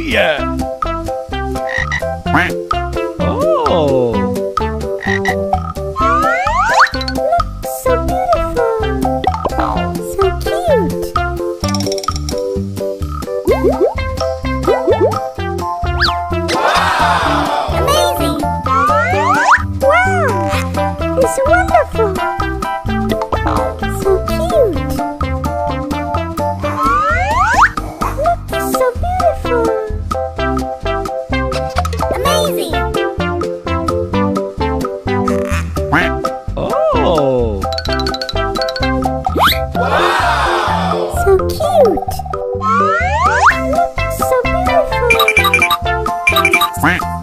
yeah! Oh! So beautiful. So cute. Amazing. Wow. It's wonderful. So cute. Look, so beautiful. Amazing. Oh! So cute. Look, so beautiful.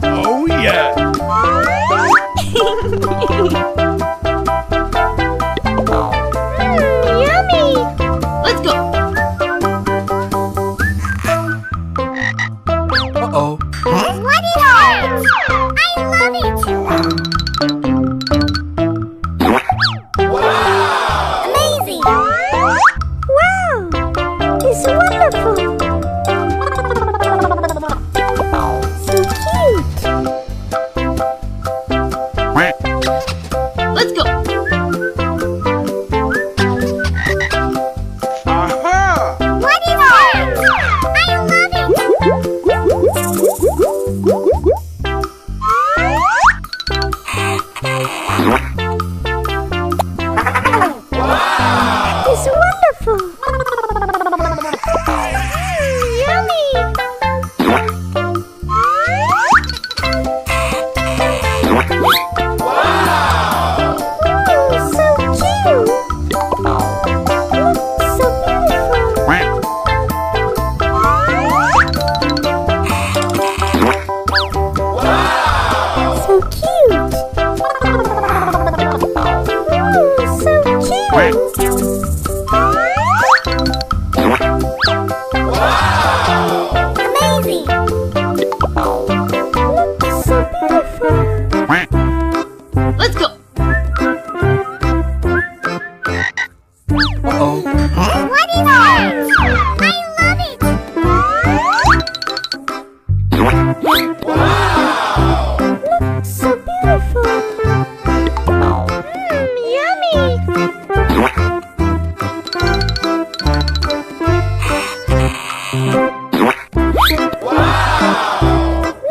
Oh yeah! Yummy. Let's go. Uh-oh. What is that? I love it. Amazing. Wow. It's wonderful. So cute. Let's go. Aha! What is that? I love it. It's wonderful. Yummy. Ooh, so cute. So beautiful. So cute. Ooh, so cute. Amazing. Look, so beautiful. Let's go. Uh-oh. What is that? I love it. Look, so beautiful. Yummy.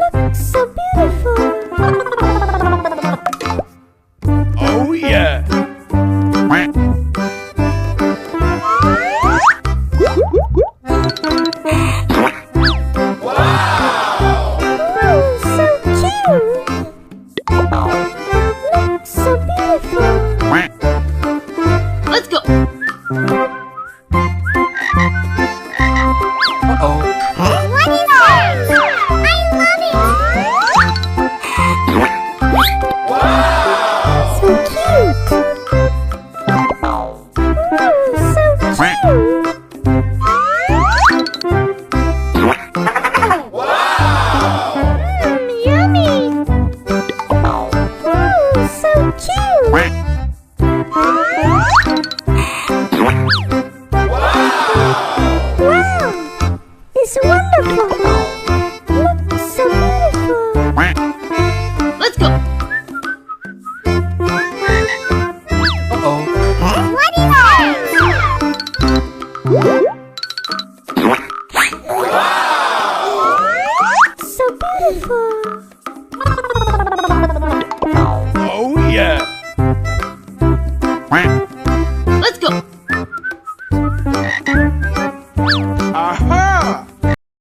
Look, so beautiful. Oh yeah! Ooh, so cute. Look, so beautiful. Let's go. Uh-oh. What is that? I love it. So cute. Ooh, so cute. Yummy. Ooh, so cute. Wow. It's wonderful. Look, so beautiful. Let's go. Uh-oh. What is that? So beautiful. Oh yeah!